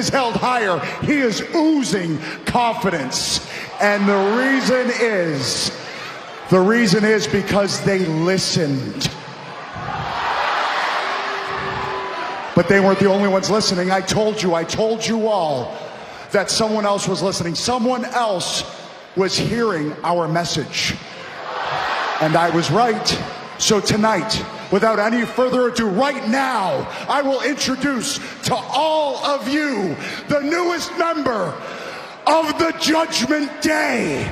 is held higher. He is oozing confidence. And the reason is because they listened. But they weren't the only ones listening. I told you all that someone else was listening. Someone else was hearing our message. And I was right. So tonight, without any further ado, right now, I will introduce to all of you the newest member of the Judgment Day.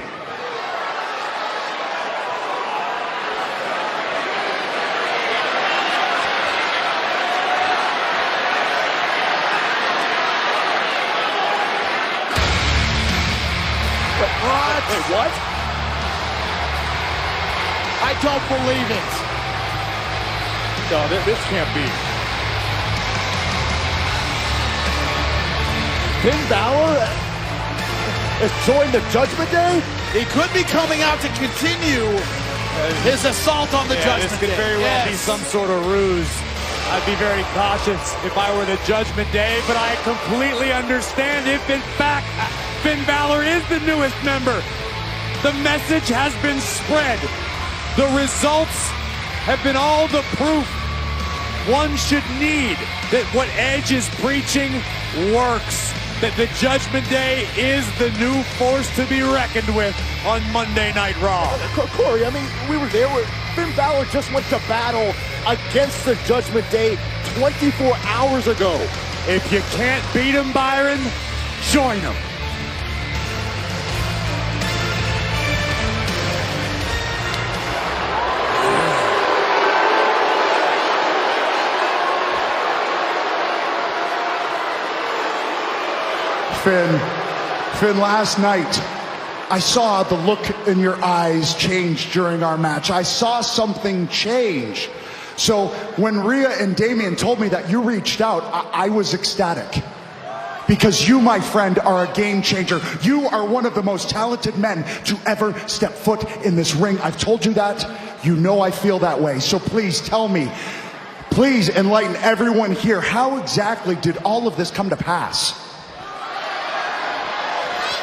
Wait, what? I don't believe it. No, this can't be. Finn Balor has joined the Judgment Day? He could be coming out to continue his assault on the Judgment This could Day. very well be some sort of ruse. I'd be very cautious if I were the Judgment Day, but I completely understand if in fact Finn Balor is the newest member. The message has been spread. The results have been all the proof one should need that what Edge is preaching works. That the Judgment Day is the new force to be reckoned with on Monday Night Raw. Corey, I mean, we were there. Finn Balor just went to battle against the Judgment Day 24 hours ago. If you can't beat him, Byron, join him. Finn, last night, I saw the look in your eyes change during our match. I saw something change. So when Rhea and Damian told me that you reached out, I was ecstatic. Because you, my friend, are a game changer. You are one of the most talented men to ever step foot in this ring. I've told you that. You know I feel that way. So please tell me, please enlighten everyone here. How exactly did all of this come to pass?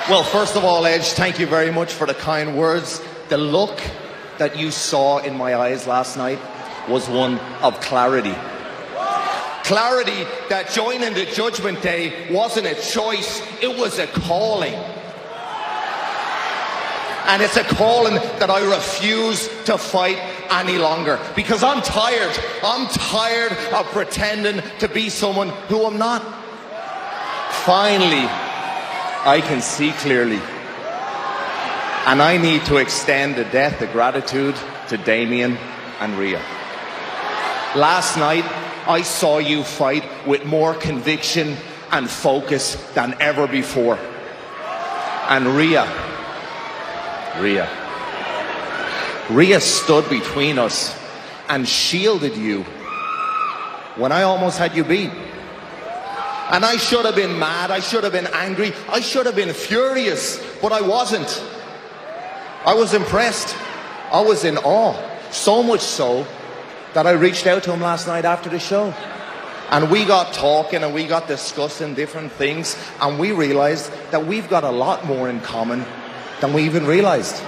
Well, first of all, Edge, thank you very much for the kind words. The look that you saw in my eyes last night was one of clarity. Clarity that joining the Judgment Day wasn't a choice, it was a calling. And it's a calling that I refuse to fight any longer. Because I'm tired. I'm tired of pretending to be someone who I'm not. Finally, I can see clearly. And I need to extend a debt of gratitude to Damian and Rhea. Last night, I saw you fight with more conviction and focus than ever before. And Rhea stood between us and shielded you when I almost had you beat. And I should have been mad, I should have been angry, I should have been furious, but I wasn't. I was impressed. I was in awe. So much so that I reached out to him last night after the show. And we got talking and we got discussing different things, and we realized that we've got a lot more in common than we even realized.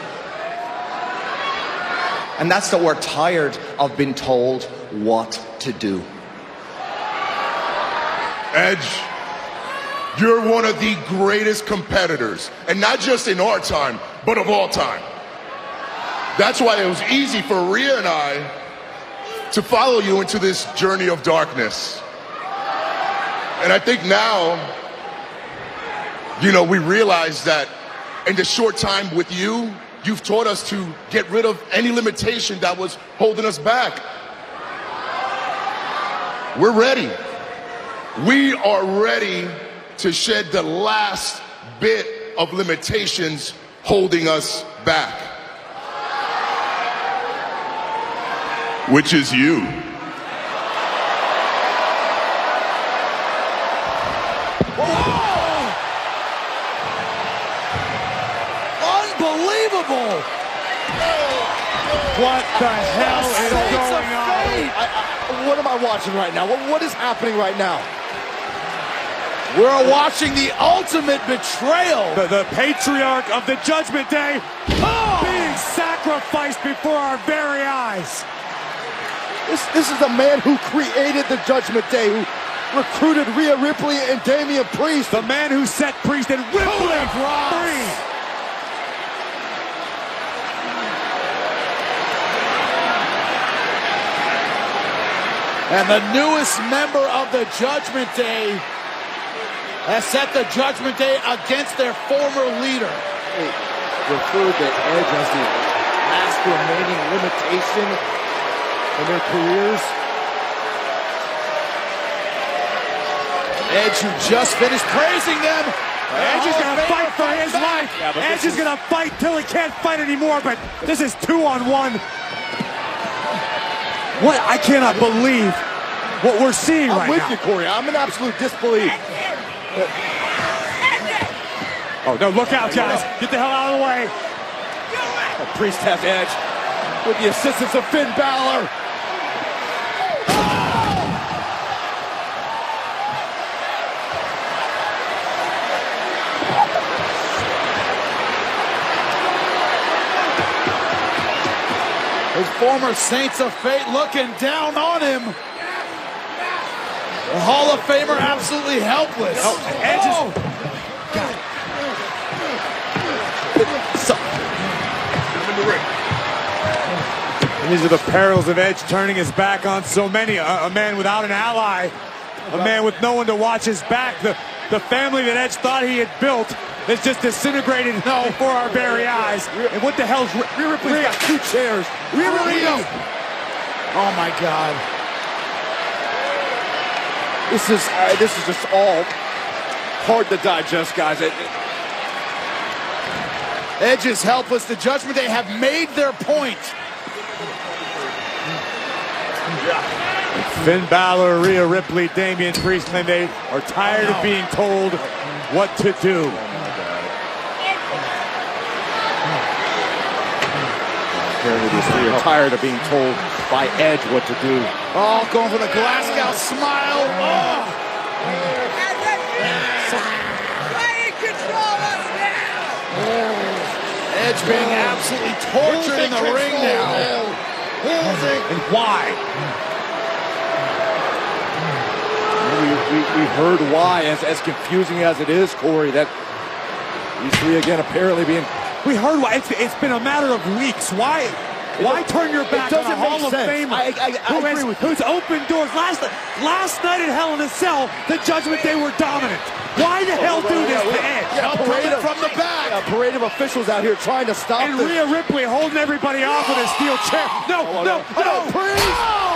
And that's that we're tired of being told what to do. Edge, you're one of the greatest competitors, and not just in our time, but of all time. That's why it was easy for Rhea and I to follow you into this journey of darkness. And I think now, we realize that in the short time with you, you've taught us to get rid of any limitation that was holding us back. We're ready. We are ready to shed the last bit of limitations holding us back. Which is you. Whoa! Unbelievable! What the hell is going on? What am I watching right now? What is happening right now? We're watching the ultimate betrayal. The patriarch of the Judgment Day being sacrificed before our very eyes. This is a man who created the Judgment Day, who recruited Rhea Ripley and Damian Priest. The man who set Priest and Ripley free. And the newest member of the Judgment Day has set the Judgment Day against their former leader. Referred that Edge as the last remaining limitation in their careers. Edge, who just finished praising them. Edge is going to fight for his life. Edge is going to fight till he can't fight anymore, but this is 2-on-1. What? I cannot believe what we're seeing right now. I'm with you, Corey. I'm in absolute disbelief. Oh, no, look out, guys. Get the hell out of the way. Priest has Edge with the assistance of Finn Balor. His former Saints of Fate looking down on him. The Hall of Famer absolutely helpless. Edge is... I'm in the ring. And these are the perils of Edge turning his back on so many. A man without an ally. A man with no one to watch his back. The family that Edge thought he had built is just disintegrated before our very eyes. And what the hell's Rhea Ripley's got 2 chairs. Rhea Ripley. Oh my God. This is just all hard to digest, guys. Edge is helpless. The Judgment Day have made their point. Finn Balor, Rhea Ripley, Damian Priest, and they are tired of being told what to do. Apparently these 3 are tired of being told by Edge what to do. Oh, going for the Glasgow smile. Oh. Edge being absolutely tortured in the ring now. And why? We heard why, as confusing as it is, Corey, that these 3 again apparently being... We heard why. It's been a matter of weeks. Why turn your back on a Hall of Famer who's opened doors? Last night at Hell in a Cell, the Judgment Day were dominant. Why the hell do this to Edge? A parade from the back. A parade of officials out here trying to stop and Rhea Ripley holding everybody off with a steel chair. No, Priest!